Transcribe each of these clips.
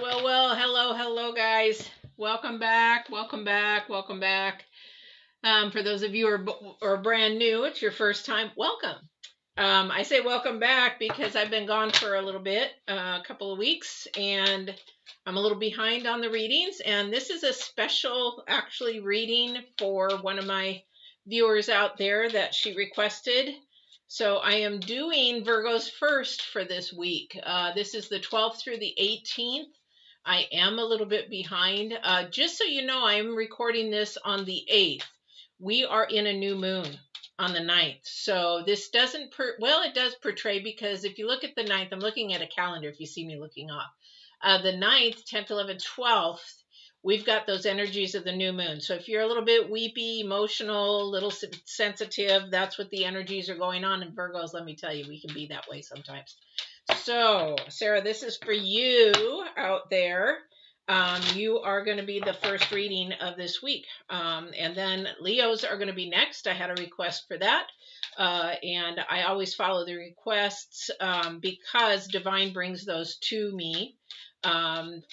Hello, guys. Welcome back. For those of you who are brand new, it's your first time. Welcome. I say welcome back because I've been gone for a little bit, a couple of weeks, and I'm a little behind on the readings. And this is a special, actually, reading for one of my viewers out there that she requested. So I am doing Virgo's first for this week. This is the 12th through the 18th. I am a little bit behind. Just so you know, I am recording this on the 8th. We are in a new moon on the 9th. So this doesn't, it does portray, because if you look at the 9th, I'm looking at a calendar if you see me looking off. The 9th, 10th, 11th, 12th, we've got those energies of the new moon. So if you're a little bit weepy, emotional, a little sensitive, that's what the energies are going on in Virgos. Let me tell you, we can be that way sometimes. So, Sarah, this is for you out there. You are going to be the first reading of this week. And then Leos are going to be next. I had a request for that. And I always follow the requests because Divine brings those to me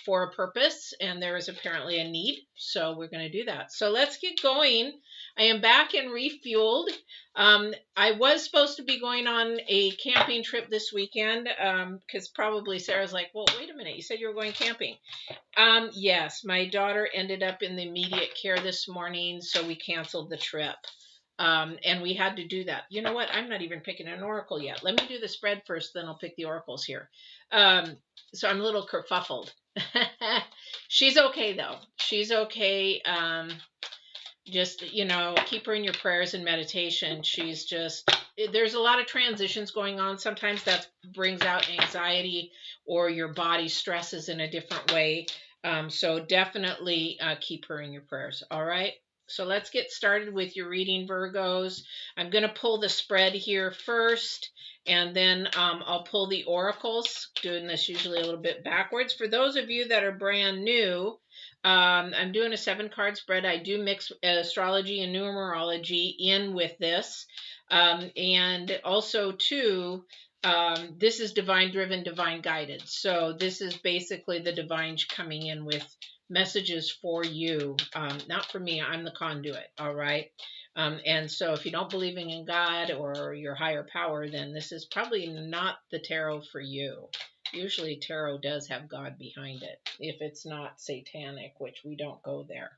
for a purpose, and there is apparently a need, so we're going to do that. So let's get going. I am back in Refueled. I was supposed to be going on a camping trip this weekend because probably Sarah's like, well, wait a minute, you said you were going camping. Yes, my daughter ended up in the immediate care this morning, so we canceled the trip. And we had to do that. You know what? I'm not even picking an oracle yet. Let me do the spread first, then I'll pick the oracles here. So I'm a little kerfuffled. She's okay, though. She's okay. Just, keep her in your prayers and meditation. She's just, there's a lot of transitions going on. Sometimes that brings out anxiety, or your body stresses in a different way. So definitely keep her in your prayers. All right. So let's get started with your reading, Virgos. I'm going to pull the spread here first, and then I'll pull the oracles, doing this usually a little bit backwards. For those of you that are brand new, I'm doing a 7-card spread. I do mix astrology and numerology in with this. And also, too, this is divine driven, divine guided. So this is basically the divine coming in with messages for you, not for me. I'm the conduit. All right. And so if you don't believe in God or your higher power, then this is probably not the tarot for you. Usually tarot does have God behind it, if it's not satanic, which we don't go there.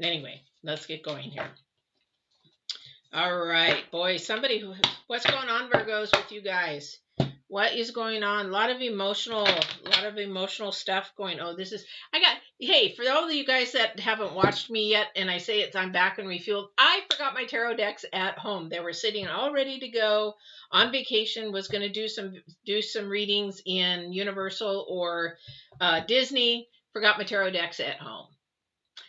Anyway, let's get going here. All right, boys, what's going on, Virgos, with you guys? What is going on? A lot of emotional stuff going. Oh, hey, for all of you guys that haven't watched me yet, and I say I'm back and refueled, I forgot my tarot decks at home. They were sitting all ready to go on vacation, was going to do some readings in Universal or Disney, forgot my tarot decks at home.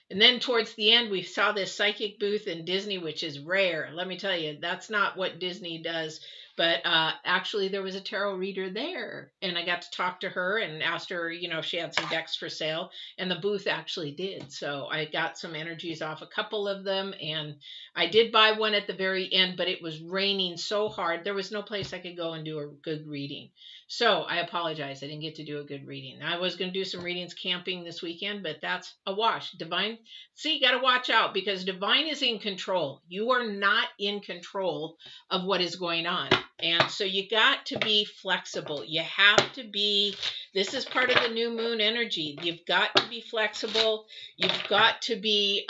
And then towards the end, we saw this psychic booth in Disney, which is rare. Let me tell you, that's not what Disney does. But actually, there was a tarot reader there, and I got to talk to her and asked her, if she had some decks for sale, and the booth actually did. So I got some energies off a couple of them, and I did buy one at the very end, but it was raining so hard, there was no place I could go and do a good reading. So I apologize. I didn't get to do a good reading. I was going to do some readings camping this weekend, but that's a wash. Divine, see, you got to watch out, because Divine is in control. You are not in control of what is going on. And so you got to be flexible. You have to be, this is part of the new moon energy. You've got to be flexible. You've got to be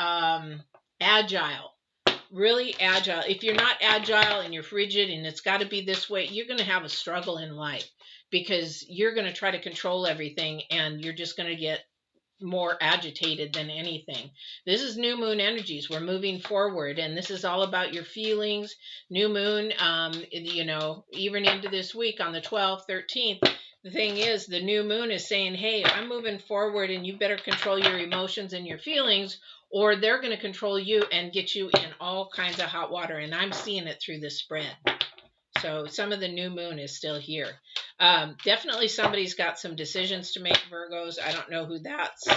agile, really agile. If you're not agile and you're frigid and it's got to be this way, you're going to have a struggle in life, because you're going to try to control everything, and you're just going to get more agitated than anything. This is new moon energies. We're moving forward, and this is all about your feelings. New moon, even into this week on the 12th, 13th. The thing is, the new moon is saying, hey, I'm moving forward, and you better control your emotions and your feelings, or they're going to control you and get you in all kinds of hot water. And I'm seeing it through this spread. So some of the new moon is still here. Definitely somebody's got some decisions to make, Virgos. I don't know who that's.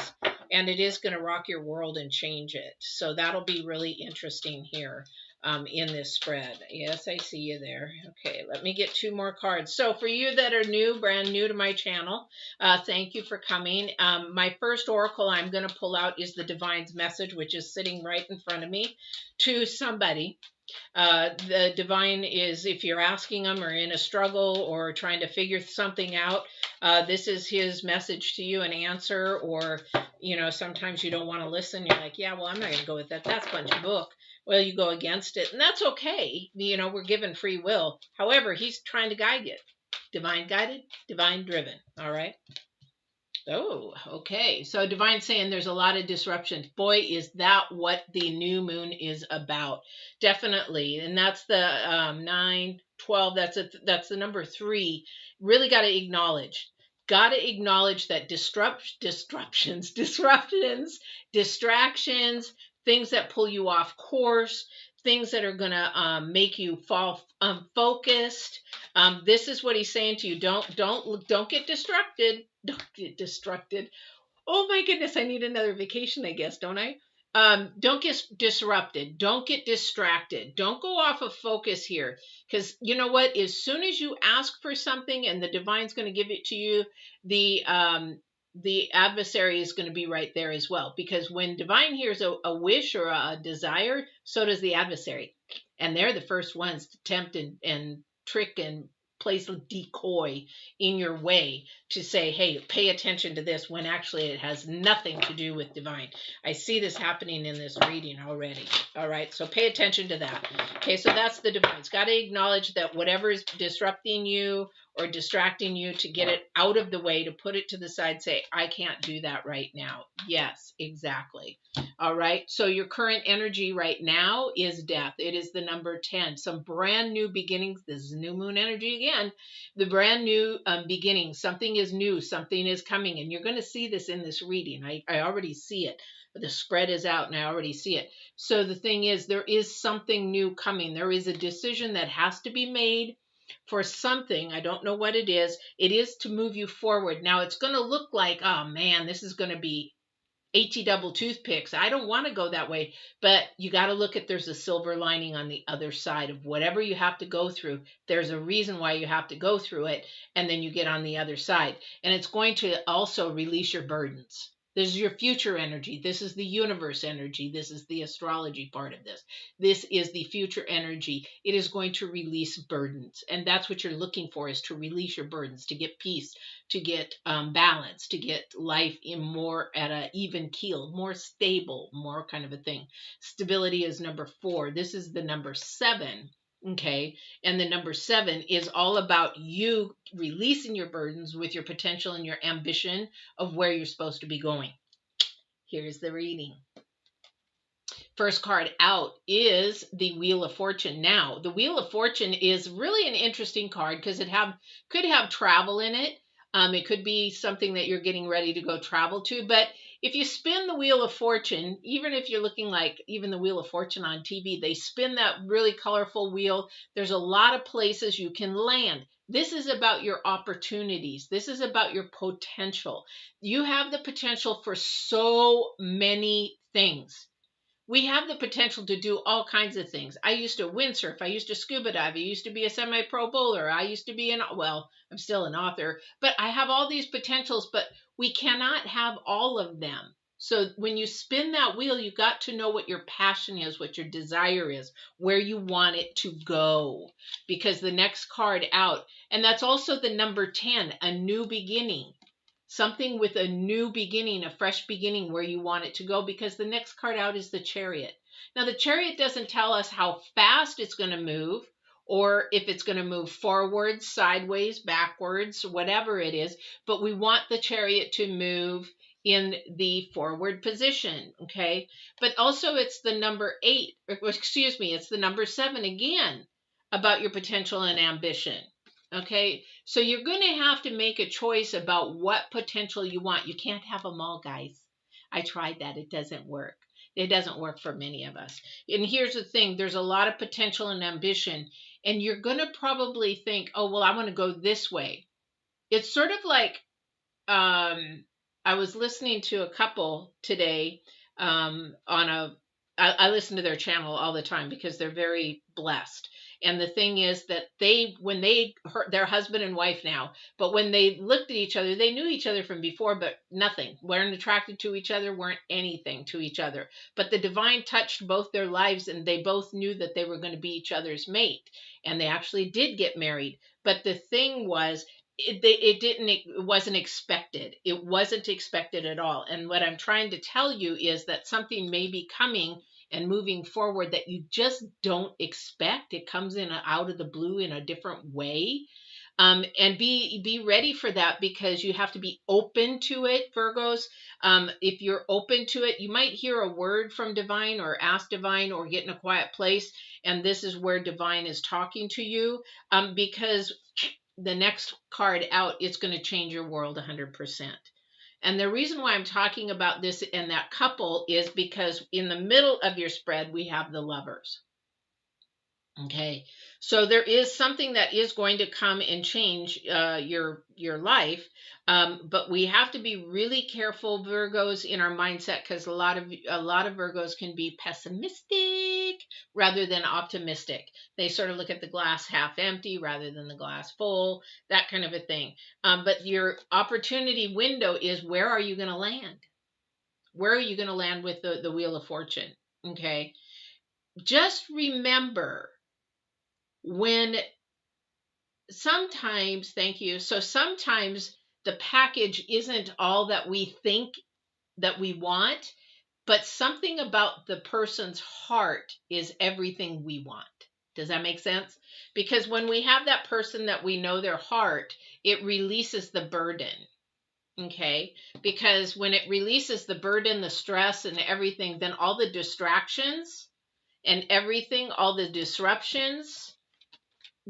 And it is going to rock your world and change it. So that'll be really interesting here. in this spread. Yes, I see you there. Okay, let me get 2 more cards. So for you that are new, brand new to my channel, thank you for coming. My first oracle I'm going to pull out is the Divine's Message, which is sitting right in front of me, to somebody. The divine is, if you're asking them or in a struggle or trying to figure something out, this is his message to you, an answer. Or, you know, sometimes you don't want to listen. You're like, yeah, well, I'm not going to go with that. That's a bunch of book. Well, you go against it, and that's okay. You know, we're given free will. However, he's trying to guide you. Divine guided, divine driven. All right. Oh, okay. So Divine saying there's a lot of disruptions. Boy, is that what the new moon is about. Definitely. And that's the 9, 12. That's the number 3. Really got to acknowledge. Got to acknowledge that disruptions, distractions, things that pull you off course, things that are going to make you fall focused. This is what he's saying to you. Don't get distracted. Don't get distracted. Oh my goodness, I need another vacation, I guess, don't I? Don't get disrupted. Don't get distracted. Don't go off of focus here. Because you know what? As soon as you ask for something and the divine's going to give it to you, the adversary is going to be right there as well. Because when divine hears a wish or a desire, so does the adversary. And they're the first ones to tempt and trick and place a decoy in your way to say, hey, pay attention to this, when actually it has nothing to do with divine. I see this happening in this reading already. All right, so pay attention to that. Okay, so that's the divine. It's got to acknowledge that whatever is disrupting you or distracting you, to get it out of the way, to put it to the side, say, I can't do that right now. Yes, exactly. All right, so your current energy right now is death. It is the number 10. Some brand new beginnings. This is new moon energy again. The brand new beginning. Something is new. Something is coming. And you're going to see this in this reading. I already see it. The spread is out and I already see it. So the thing is, there is something new coming. There is a decision that has to be made for something. I don't know what it is. It is to move you forward. Now it's going to look like, oh man, this is going to be AT double toothpicks. I don't want to go that way, but you got to look at, there's a silver lining on the other side of whatever you have to go through. There's a reason why you have to go through it, and then you get on the other side. And it's going to also release your burdens. This is your future energy. This is the universe energy. This is the astrology part of this. This is the future energy. It is going to release burdens. And that's what you're looking for, is to release your burdens, to get peace, to get balance, to get life in more at an even keel, more stable, more kind of a thing. Stability is number 4. This is the number 7. Okay. And the number 7 is all about you releasing your burdens with your potential and your ambition of where you're supposed to be going. Here's the reading. First card out is the Wheel of Fortune. Now, the Wheel of Fortune is really an interesting card because it could have travel in it. It could be something that you're getting ready to go travel to. But if you spin the Wheel of Fortune, even if you're looking like even the Wheel of Fortune on TV, they spin that really colorful wheel. There's a lot of places you can land. This is about your opportunities. This is about your potential. You have the potential for so many things. We have the potential to do all kinds of things. I used to windsurf. I used to scuba dive. I used to be a semi-pro bowler. I used to be I'm still an author, but I have all these potentials, but we cannot have all of them. So when you spin that wheel, you got to know what your passion is, what your desire is, where you want it to go, because the next card out, and that's also the number 10, a new beginning. Something with a new beginning, a fresh beginning where you want it to go, because the next card out is the Chariot. Now, the Chariot doesn't tell us how fast it's going to move, or if it's going to move forwards, sideways, backwards, whatever it is, but we want the Chariot to move in the forward position, okay? But also it's the number 8, it's the number 7 again, about your potential and ambition. Okay, so you're going to have to make a choice about what potential you want. You can't have them all, guys. I tried that. It doesn't work. It doesn't work for many of us. And here's the thing. There's a lot of potential and ambition. And you're going to probably think, oh, well, I want to go this way. It's sort of like I was listening to a couple today on I listen to their channel all the time because they're very blessed. And the thing is that when they heard, their husband and wife now, but when they looked at each other, they knew each other from before, but nothing, weren't attracted to each other, weren't anything to each other. But the divine touched both their lives, and they both knew that they were going to be each other's mate. And they actually did get married. But the thing was, it wasn't expected. It wasn't expected at all. And what I'm trying to tell you is that something may be coming and moving forward that you just don't expect. It comes in out of the blue in a different way. And be ready for that, because you have to be open to it, Virgos. If you're open to it, you might hear a word from divine, or ask divine, or get in a quiet place, and this is where divine is talking to you, because the next card out, it's going to change your world 100%. And the reason why I'm talking about this and that couple is because in the middle of your spread, we have the Lovers. Okay, so there is something that is going to come and change your life, but we have to be really careful, Virgos, in our mindset, because a lot of Virgos can be pessimistic rather than optimistic. They sort of look at the glass half empty rather than the glass full, that kind of a thing. But your opportunity window is, where are you going to land? Where are you going to land with the Wheel of Fortune? Okay, just remember, when sometimes, thank you. So sometimes the package isn't all that we think that we want, but something about the person's heart is everything we want. Does that make sense? Because when we have that person that we know their heart, it releases the burden. Okay? Because when it releases the burden, the stress, and everything, then all the distractions and everything, all the disruptions,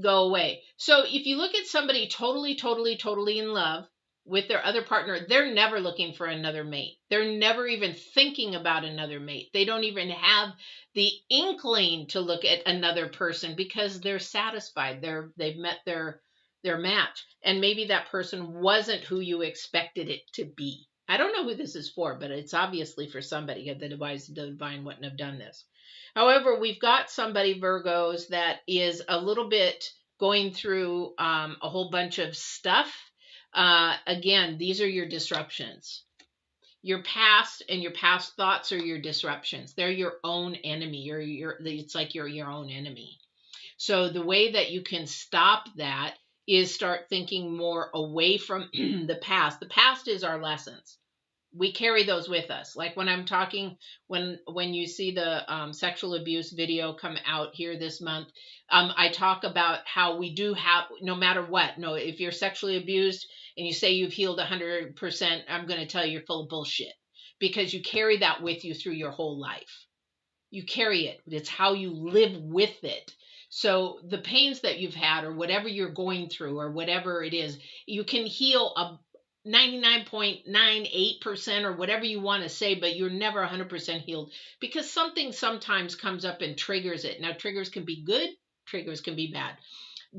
go away. So if you look at somebody totally in love with their other partner, they're never looking for another mate. They're never even thinking about another mate. They don't even have the inkling to look at another person, because they're satisfied. They've met their match. And maybe that person wasn't who you expected it to be. I don't know who this is for, but it's obviously for somebody. Otherwise, the divine wouldn't have done this. However, we've got somebody, Virgos, that is a little bit going through a whole bunch of stuff. Again, these are your disruptions. Your past and your past thoughts are your disruptions. They're your own enemy. It's like you're your own enemy. So the way that you can stop that is start thinking more away from the past. The past is our lessons. We carry those with us. Like when I'm talking, when you see the sexual abuse video come out here this month, I talk about how we do have, no matter what, no, if you're sexually abused and you say you've healed 100%, I'm going to tell you you're full of bullshit, because you carry that with you through your whole life. You carry it. It's how you live with it. So the pains that you've had, or whatever you're going through, or whatever it is, you can heal a 99.98% or whatever you want to say, but you're never 100% healed, because something sometimes comes up and triggers it. Now, triggers can be good, triggers can be bad.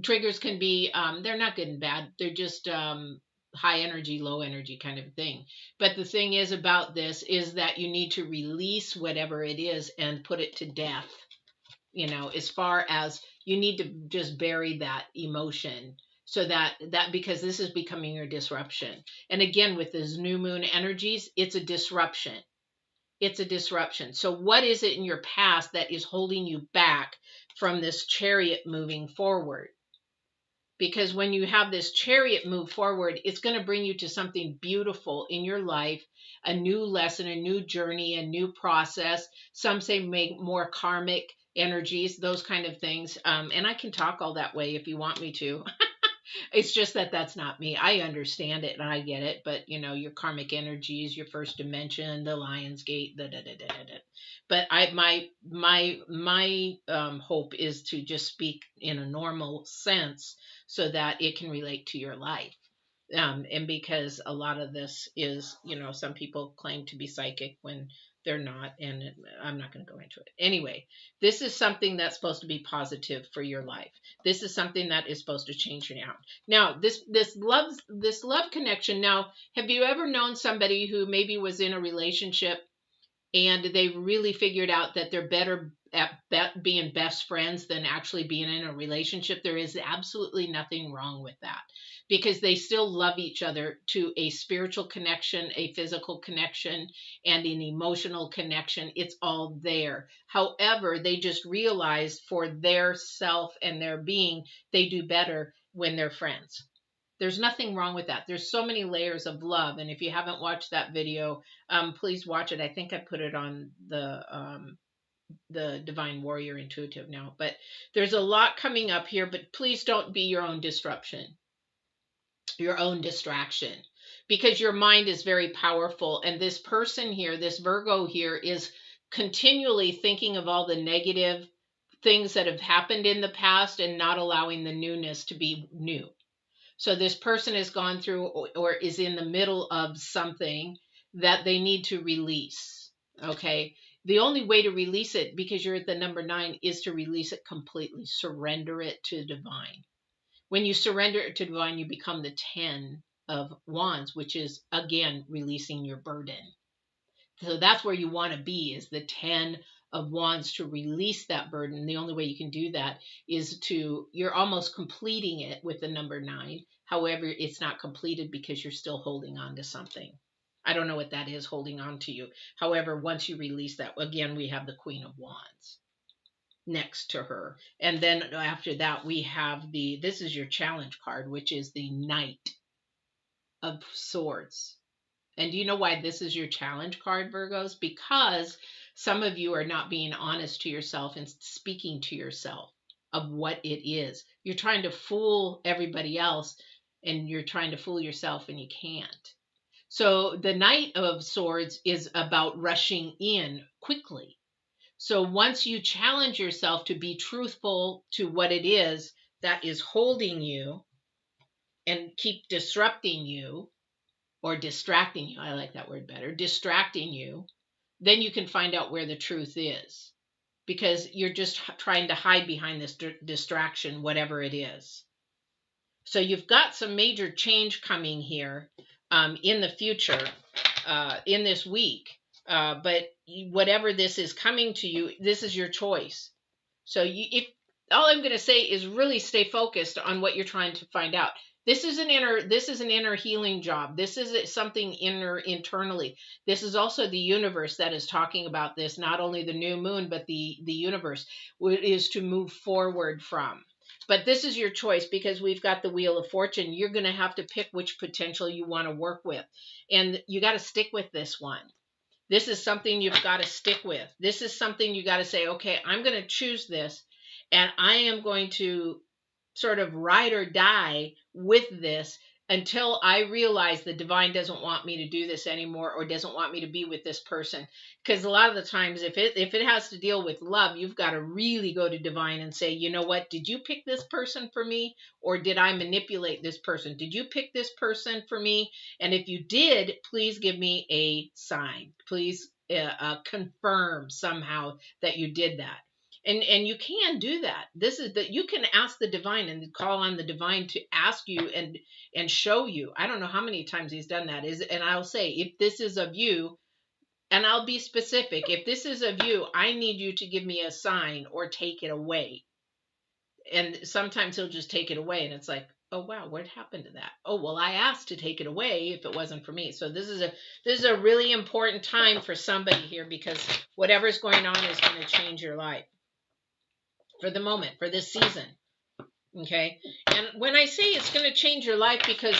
Triggers can be, they're not good and bad. They're just high energy, low energy kind of thing. But the thing is about this is that you need to release whatever it is and put it to death. As far as you need to just bury that emotion, so that because this is becoming your disruption. And again, with these new moon energies, it's a disruption. It's a disruption. So what is it in your past that is holding you back from this chariot moving forward? Because when you have this chariot move forward, it's going to bring you to something beautiful in your life, a new lesson, a new journey, a new process. Some say make more karmic energies, those kind of things. And I can talk all that way if you want me to. It's just that that's not me. I understand it and I get it, but your karmic energies, your first dimension, the Lion's Gate, But my hope is to just speak in a normal sense so that it can relate to your life. And because a lot of this is, some people claim to be psychic when they're not, and I'm not going to go into it. Anyway, this is something that's supposed to be positive for your life. This is something that is supposed to change you now. Now, this love connection. Now, have you ever known somebody who maybe was in a relationship and they really figured out that they're better at being best friends than actually being in a relationship. There is absolutely nothing wrong with that, because they still love each other to a spiritual connection, a physical connection, and an emotional connection. It's all there. However, they just realized for their self and their being, they do better when they're friends. There's nothing wrong with that. There's so many layers of love. And if you haven't watched that video, please watch it. I think I put it on the Divine Warrior Intuitive now. But there's a lot coming up here, but please don't be your own disruption, your own distraction, because your mind is very powerful. And this person here, this Virgo here, is continually thinking of all the negative things that have happened in the past and not allowing the newness to be new. So this person has gone through or is in the middle of something that they need to release. Okay. The only way to release it, because you're at the number 9, is to release it completely. Surrender it to divine. When you surrender it to divine, you become the 10 of Wands, which is, again, releasing your burden. So that's where you want to be, is the 10 of Wands, to release that burden. The only way you can do that is you're almost completing it with the number 9. However, it's not completed because you're still holding on to something. I don't know what that is, holding on to you. However, once you release that, again, we have the Queen of Wands next to her. And then after that, we have this is your challenge card, which is the Knight of Swords. And do you know why this is your challenge card, Virgos? Because some of you are not being honest to yourself and speaking to yourself of what it is. You're trying to fool everybody else, and you're trying to fool yourself, and you can't. So the Knight of Swords is about rushing in quickly. So once you challenge yourself to be truthful to what it is that is holding you and keep disrupting you, or distracting you, I like that word better, distracting you, then you can find out where the truth is, because you're just trying to hide behind this distraction, whatever it is. So you've got some major change coming here in the future, in this week. But whatever this is coming to you, this is your choice. So if all I'm going to say is really stay focused on what you're trying to find out. This is an inner healing job. This is something internally. This is also the universe that is talking about this, not only the new moon, but the universe is to move forward from. But this is your choice, because we've got the Wheel of Fortune. You're going to have to pick which potential you want to work with. And you got to stick with this one. This is something you've got to stick with. This is something you got to say, okay, I'm going to choose this, and I am going to sort of ride or die with this until I realize the divine doesn't want me to do this anymore, or doesn't want me to be with this person. Because a lot of the times, if it has to deal with love, you've got to really go to divine and say, you know what, did you pick this person for me, or did I manipulate this person? Did you pick this person for me? And if you did, please give me a sign. Please confirm somehow that you did that. And you can do that. This is that you can ask the divine and call on the divine to ask you and show you. I don't know how many times he's done that. And I'll say, if this is of you, and I'll be specific, if this is of you, I need you to give me a sign or take it away. And sometimes he'll just take it away, and it's like, oh wow, what happened to that? Oh well, I asked to take it away if it wasn't for me. So this is a really important time for somebody here, because whatever's going on is going to change your life. For the moment, for this season. Okay. And when I say it's going to change your life, because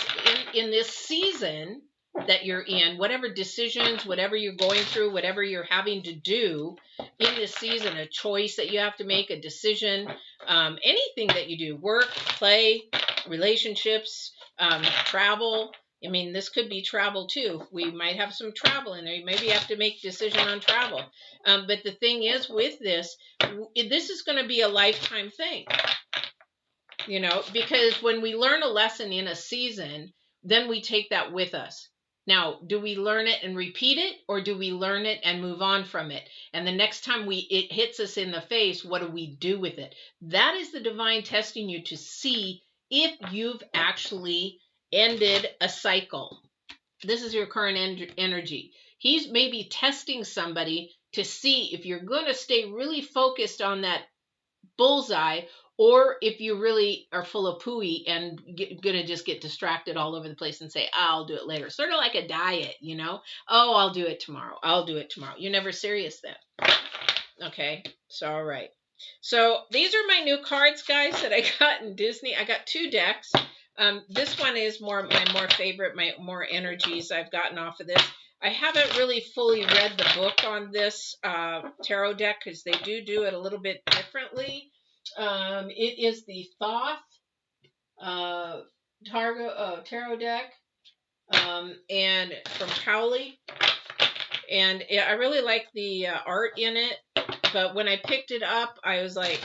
in this season that you're in, whatever decisions, whatever you're going through, whatever you're having to do in this season, a choice that you have to make, a decision, anything that you do, work, play, relationships, travel. I mean, this could be travel too. We might have some travel in there. You maybe have to make a decision on travel. But the thing is with this is going to be a lifetime thing. You know, because when we learn a lesson in a season, then we take that with us. Now, do we learn it and repeat it, or do we learn it and move on from it? And the next time it hits us in the face, what do we do with it? That is the divine testing you to see if you've actually ended a cycle. This is your current energy. He's maybe testing somebody to see if you're going to stay really focused on that bullseye, or if you really are full of pooey and gonna just get distracted all over the place and say, I'll do it later. Sort of like a diet, you know? Oh, I'll do it tomorrow. I'll do it tomorrow. You're never serious then. Okay, so all right. So these are my new cards, guys, that I got in Disney. I got 2 decks. This one is my more favorite, my more energies I've gotten off of this. I haven't really fully read the book on this tarot deck because they do it a little bit differently. It is the Thoth tarot deck, and from Cowley. And I really like the art in it. But when I picked it up, I was like,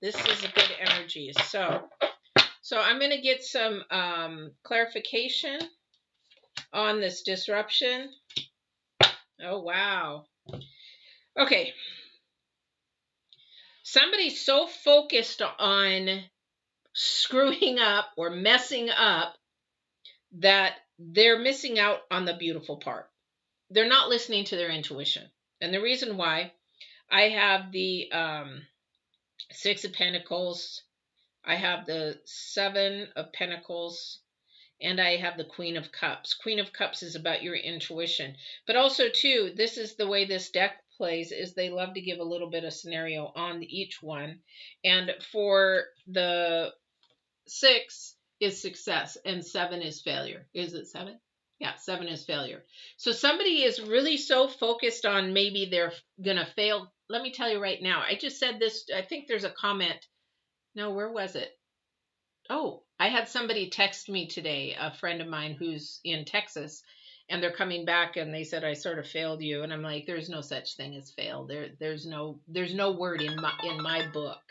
this is a good energy. So I'm going to get some clarification on this disruption. Oh, wow. Okay. Somebody's so focused on screwing up or messing up that they're missing out on the beautiful part. They're not listening to their intuition. And the reason why, I have the 6 of Pentacles, I have the 7 of Pentacles, and I have the Queen of Cups. Queen of Cups is about your intuition. But also, too, this is the way this deck plays, is they love to give a little bit of scenario on each one. And for the 6 is success, and 7 is failure. Is it 7? Yeah, 7 is failure. So somebody is really so focused on maybe they're going to fail. Let me tell you right now, I just said this, I think there's a comment. No, where was it? Oh, I had somebody text me today, a friend of mine who's in Texas, and they're coming back and they said, I sort of failed you. And I'm like, there's no such thing as fail. There's no word in my book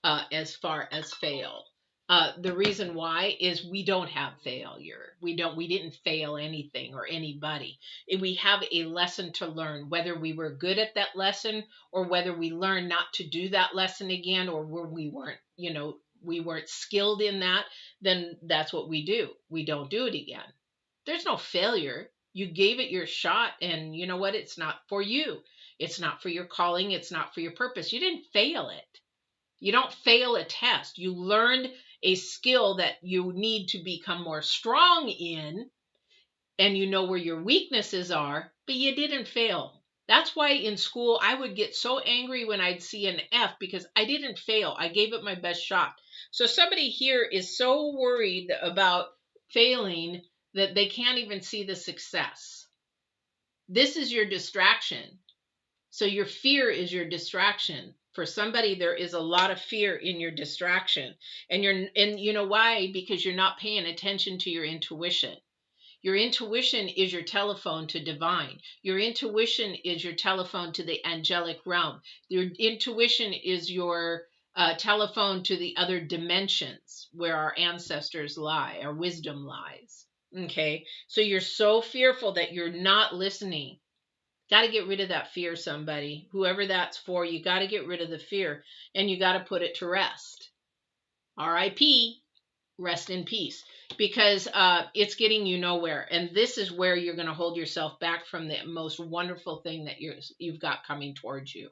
as far as fail. The reason why is we don't have failure. We didn't fail anything or anybody. We have a lesson to learn, whether we were good at that lesson or whether we learned not to do that lesson again, or where we weren't skilled in that, then that's what we do. We don't do it again. There's no failure. You gave it your shot, and you know what? It's not for you. It's not for your calling. It's not for your purpose. You didn't fail it. You don't fail a test. You learned a skill that you need to become more strong in, and you know where your weaknesses are, but you didn't fail. That's why in school I would get so angry when I'd see an F, because I didn't fail. I gave it my best shot. So somebody here is so worried about failing that they can't even see the success. This is your distraction. So your fear is your distraction. For somebody, there is a lot of fear in your distraction. And you know why? Because you're not paying attention to your intuition. Your intuition is your telephone to divine. Your intuition is your telephone to the angelic realm. Your intuition is your telephone to the other dimensions where our ancestors lie, our wisdom lies. Okay? So you're so fearful that you're not listening. Got to get rid of that fear, somebody. Whoever that's for, you got to get rid of the fear, and you got to put it to rest. R.I.P. Rest in peace, because it's getting you nowhere. And this is where you're going to hold yourself back from the most wonderful thing that you've got coming towards you.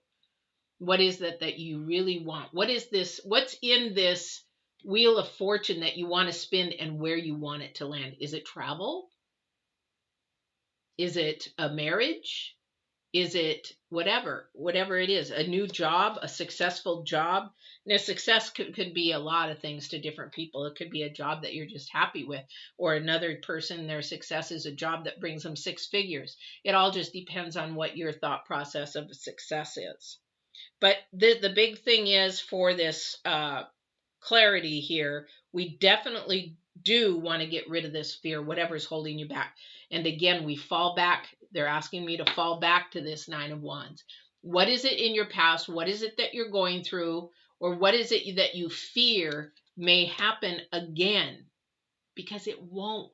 What is that you really want? What is this? What's in this wheel of fortune that you want to spin, and where you want it to land? Is it travel? Is it a marriage? Is it whatever it is, a new job, a successful job? Now, success could be a lot of things to different people. It could be a job that you're just happy with, or another person, their success is a job that brings them 6 figures. It all just depends on what your thought process of success is. But the big thing is, for this clarity here, we definitely do want to get rid of this fear, whatever's holding you back. And again, we fall back. They're asking me to fall back to this 9 of Wands. What is it in your past? What is it that you're going through? Or what is it that you fear may happen again? Because it won't,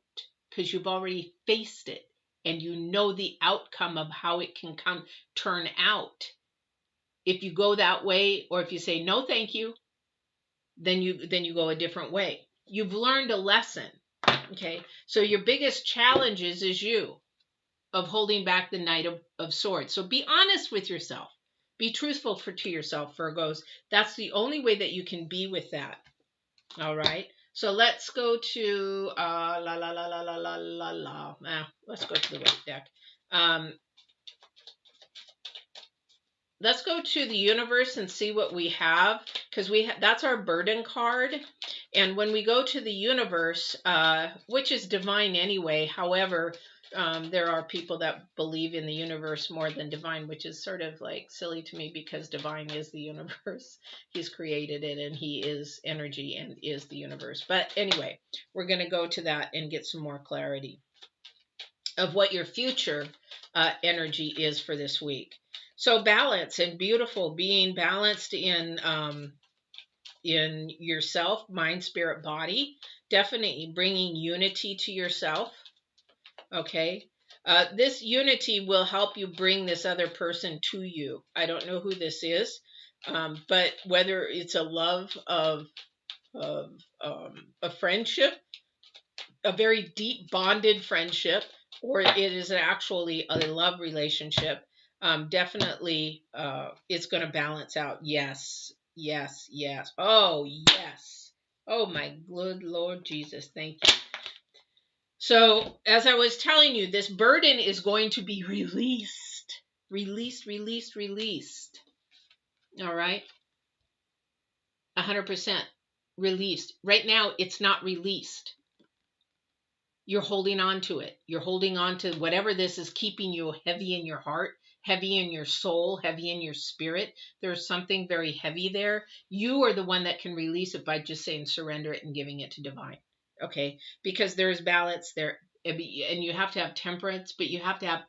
because you've already faced it and you know the outcome of how it can turn out. If you go that way, or if you say no thank you, then you go a different way. You've learned a lesson. Okay, so your biggest challenge is you. holding back the Knight of Swords. So be honest with yourself. Be truthful to yourself, Virgos. That's the only way that you can be with that. All right. So let's go to let's go to the Waite deck. Let's go to the universe and see what we have, because that's our burden card. And when we go to the universe, which is divine anyway, however, there are people that believe in the universe more than divine, which is sort of like silly to me, because divine is the universe. He's created it, and he is energy and is the universe. But anyway, we're going to go to that and get some more clarity of what your future energy is for this week. So balance and beautiful, being balanced in yourself, mind, spirit, body. Definitely bringing unity to yourself. Okay. This unity will help you bring this other person to you. I don't know who this is, but whether it's a love of a friendship, a very deep bonded friendship, or it is actually a love relationship, definitely it's going to balance out. Yes, yes, yes. Oh, yes. Oh, my good Lord Jesus. Thank you. So, as I was telling you, this burden is going to be released. Released, released, released. All right? 100% released. Right now, it's not released. You're holding on to it. You're holding on to whatever this is keeping you heavy in your heart, heavy in your soul, heavy in your spirit. There's something very heavy there. You are the one that can release it by just saying surrender it and giving it to divine. Okay? Because there's balance there. And you have to have temperance, but you have to have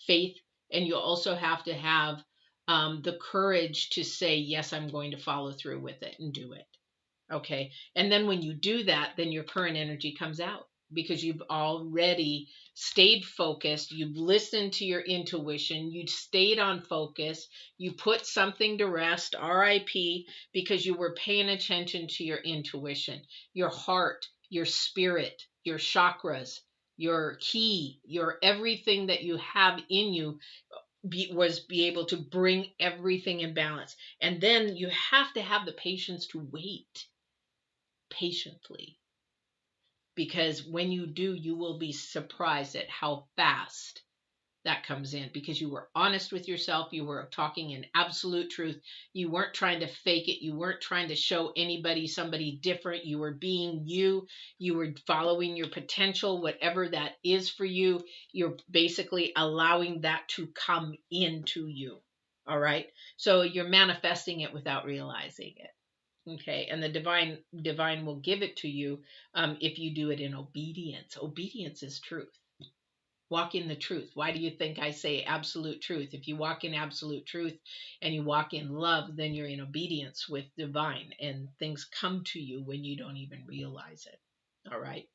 faith, and you also have to have the courage to say, yes, I'm going to follow through with it and do it. Okay? And then when you do that, then your current energy comes out, because you've already stayed focused. You've listened to your intuition. You stayed on focus. You put something to rest, RIP, because you were paying attention to your intuition, your heart, your spirit, your chakras, your key, your everything that you have in you be able to bring everything in balance. And then you have to have the patience to wait patiently. Because when you do, you will be surprised at how fast that comes in, because you were honest with yourself. You were talking in absolute truth. You weren't trying to fake it. You weren't trying to show anybody somebody different. You were being you. You were following your potential, whatever that is for you. You're basically allowing that to come into you. All right. So you're manifesting it without realizing it. Okay, and the divine will give it to you if you do it in obedience. Obedience is truth. Walk in the truth. Why do you think I say absolute truth? If you walk in absolute truth and you walk in love, then you're in obedience with divine, and things come to you when you don't even realize it. All right.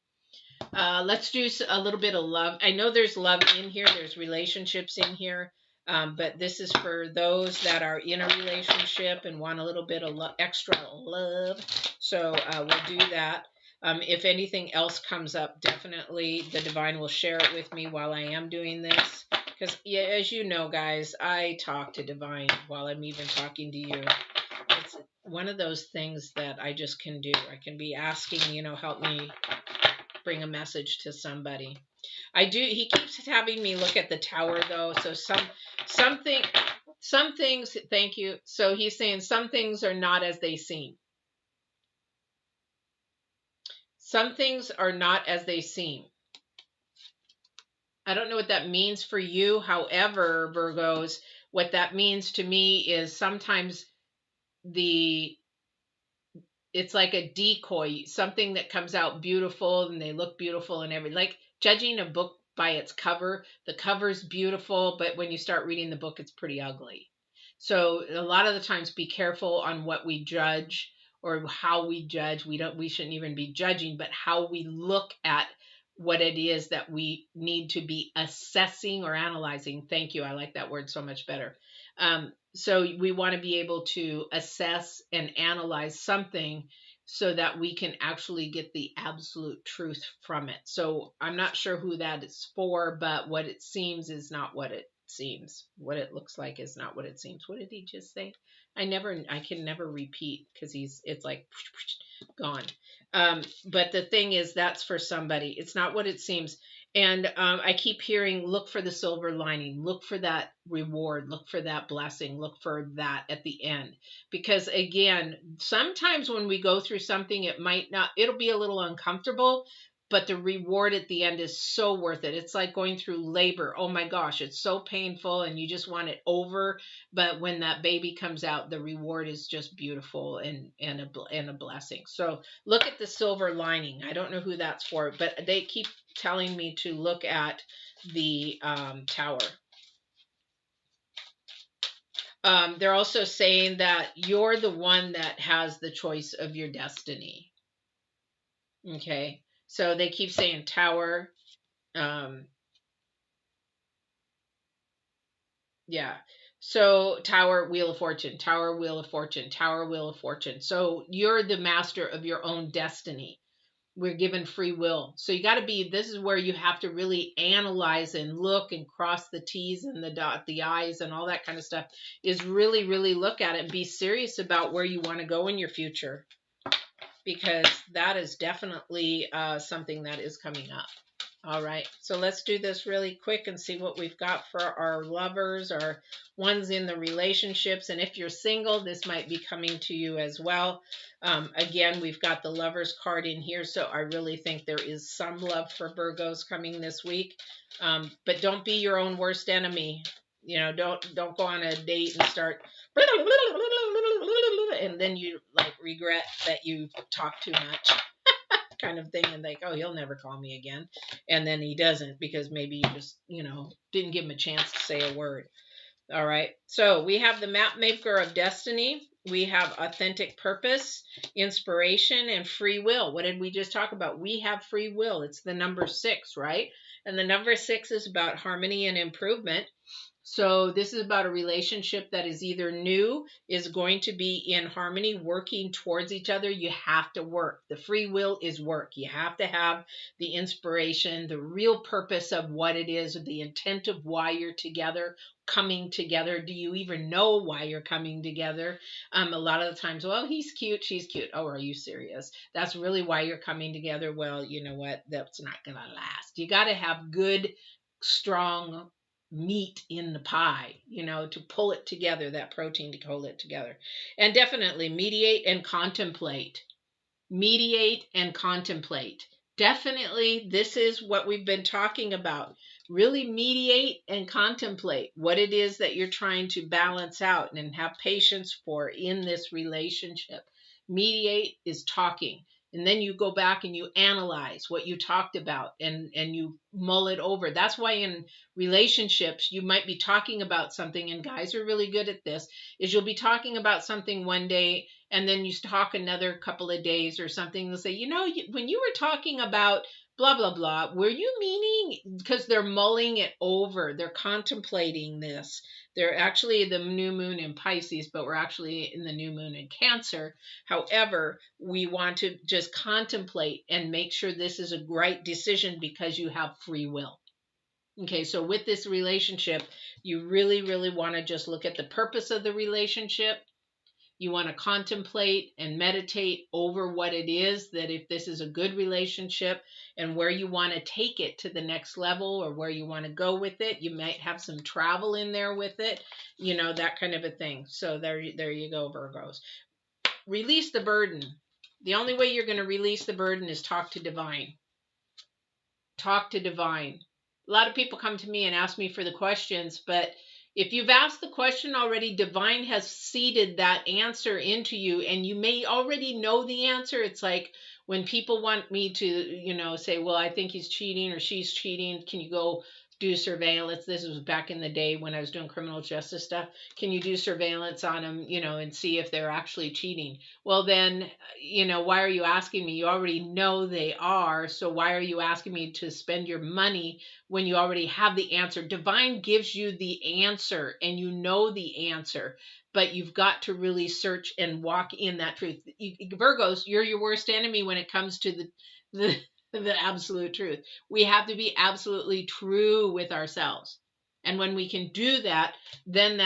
Let's do a little bit of love. I know there's love in here. There's relationships in here. But this is for those that are in a relationship and want a little bit of extra love. So we'll do that. If anything else comes up, definitely the divine will share it with me while I am doing this. Because, yeah, as you know, guys, I talk to divine while I'm even talking to you. It's one of those things that I just can do. I can be asking, help me bring a message to somebody. He keeps having me look at the tower, though. So some things, thank you. So he's saying some things are not as they seem. Some things are not as they seem. I don't know what that means for you. However, Virgos, what that means to me is sometimes it's like a decoy, something that comes out beautiful and they look beautiful and everything. Like judging a book by its cover. The cover's beautiful, but when you start reading the book, it's pretty ugly. So a lot of the times, be careful on what we judge or how we judge. We shouldn't even be judging, but how we look at what it is that we need to be assessing or analyzing. Thank you. I like that word so much better. So we want to be able to assess and analyze something so that we can actually get the absolute truth from it. So I'm not sure who that is for, but what it seems is not what it seems. What it looks like is not what it seems. What did he just say? I can never repeat because it's like gone. But the thing is, that's for somebody. It's not what it seems. And I keep hearing, look for the silver lining, look for that reward, look for that blessing, look for that at the end. Because again, sometimes when we go through something, it'll be a little uncomfortable, but the reward at the end is so worth it. It's like going through labor. Oh my gosh, it's so painful and you just want it over. But when that baby comes out, the reward is just beautiful and a blessing. So look at the silver lining. I don't know who that's for, but they keep telling me to look at the tower. They're also saying that you're the one that has the choice of your destiny. Okay, so they keep saying tower. Yeah. So tower, wheel of fortune, tower, wheel of fortune, tower, wheel of fortune. So you're the master of your own destiny. We're given free will. So you got to be, this is where you have to really analyze and look and cross the T's and the I's and all that kind of stuff, is really, really look at it and be serious about where you want to go in your future, because that is definitely something that is coming up. All right, so let's do this really quick and see what we've got for our lovers or ones in the relationships. And if you're single, this might be coming to you as well. Again, we've got the lovers card in here, so I really think there is some love for Virgos coming this week. But don't be your own worst enemy. You know, don't go on a date and start and then you like regret that you talk too much. Kind of thing, and like, oh, he'll never call me again, and then he doesn't because maybe you just, didn't give him a chance to say a word. All right, so we have the map maker of destiny, we have authentic purpose, inspiration, and free will. What did we just talk about? We have free will. It's the number 6, right? And the number 6 is about harmony and improvement. So this is about a relationship that is either new, is going to be in harmony, working towards each other. You have to work. The free will is work. You have to have the inspiration, the real purpose of what it is, the intent of why you're together, coming together. Do you even know why you're coming together? A lot of the times, well, he's cute, she's cute. Oh, are you serious? That's really why you're coming together? Well, you know what? That's not going to last. You got to have good, strong meat in the pie, to pull it together, that protein to hold it together. And definitely mediate and contemplate. Mediate and contemplate. Definitely, this is what we've been talking about. Really mediate and contemplate what it is that you're trying to balance out and have patience for in this relationship. Mediate is talking. And then you go back and you analyze what you talked about and you mull it over. That's why in relationships, you might be talking about something, and guys are really good at this, is you'll be talking about something one day and then you talk another couple of days or something. They'll say, when you were talking about blah, blah, blah, were you meaning, because they're mulling it over. They're contemplating this. They're actually the new moon in Pisces, but we're actually in the new moon in Cancer. However, we want to just contemplate and make sure this is a right decision because you have free will. Okay, so with this relationship, you really, really want to just look at the purpose of the relationship. You want to contemplate and meditate over what it is, that if this is a good relationship and where you want to take it to the next level or where you want to go with it. You might have some travel in there with it, that kind of a thing. So there you go, Virgos. Release the burden. The only way you're going to release the burden is talk to divine. Talk to divine. A lot of people come to me and ask me for the questions, but if you've asked the question already, divine has seeded that answer into you, and you may already know the answer. It's like when people want me to, say, well, I think he's cheating or she's cheating. Can you go do surveillance. This was back in the day when I was doing criminal justice stuff. Can you do surveillance on them, and see if they're actually cheating? Well, then, why are you asking me? You already know they are. So why are you asking me to spend your money when you already have the answer? Divine gives you the answer and you know the answer, but you've got to really search and walk in that truth. Virgos, you're your worst enemy when it comes to the the absolute truth. We have to be absolutely true with ourselves. And when we can do that, then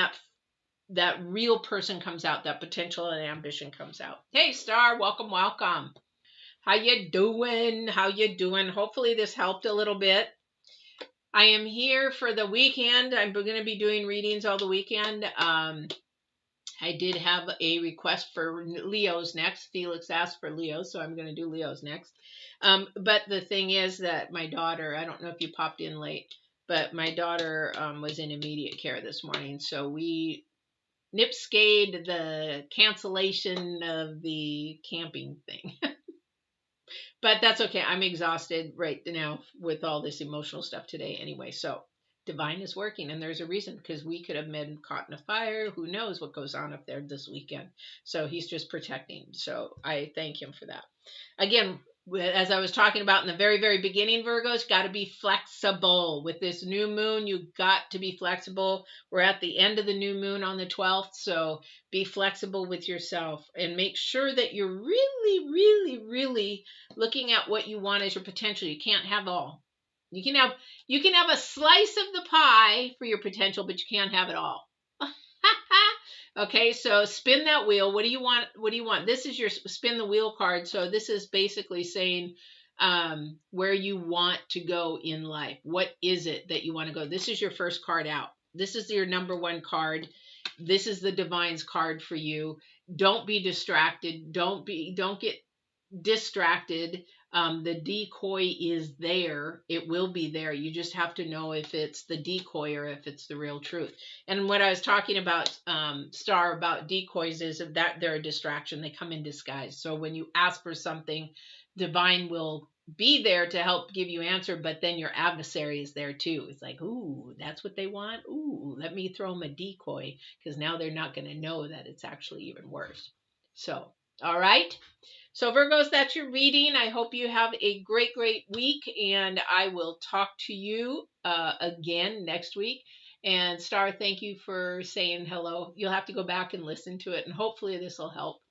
that real person comes out, that potential and ambition comes out. Hey Star, welcome, welcome. How you doing? How you doing? Hopefully this helped a little bit. I am here for the weekend. I'm going to be doing readings all the weekend. I did have a request for Leo's next. Felix asked for Leo, so I'm going to do Leo's next. But the thing is that my daughter, I don't know if you popped in late, but my daughter was in immediate care this morning. So we nipskayed the cancellation of the camping thing. But that's okay. I'm exhausted right now with all this emotional stuff today anyway. So divine is working, and there's a reason, because we could have been caught in a fire. Who knows what goes on up there this weekend? So he's just protecting. So I thank him for that. Again, as I was talking about in the very, very beginning, Virgos, got to be flexible. With this new moon, you got to be flexible. We're at the end of the new moon on the 12th, so be flexible with yourself and make sure that you're really, really, really looking at what you want as your potential. You can't have all. You can have a slice of the pie for your potential, but you can't have it all. Okay, so spin that wheel. What do you want? What do you want? This is your spin the wheel card. So this is basically saying where you want to go in life. What is it that you want to go? This is your first card out. This is your number one card. This is the divine's card for you. Don't be distracted. Don't get distracted. The decoy is there. It will be there. You just have to know if it's the decoy or if it's the real truth. And what I was talking about, Star, about decoys is that they're a distraction. They come in disguise. So when you ask for something, divine will be there to help give you answer, but then your adversary is there too. It's like, ooh, that's what they want. Ooh, let me throw them a decoy, because now they're not going to know that it's actually even worse. So, all right. So Virgos, that's your reading. I hope you have a great, great week, and I will talk to you again next week. And Star, thank you for saying hello. You'll have to go back and listen to it, and hopefully this will help.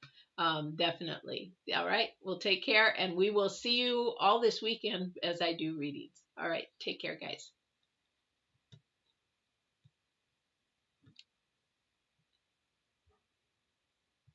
Definitely. All right. Well, take care, and we will see you all this weekend as I do readings. All right. Take care, guys.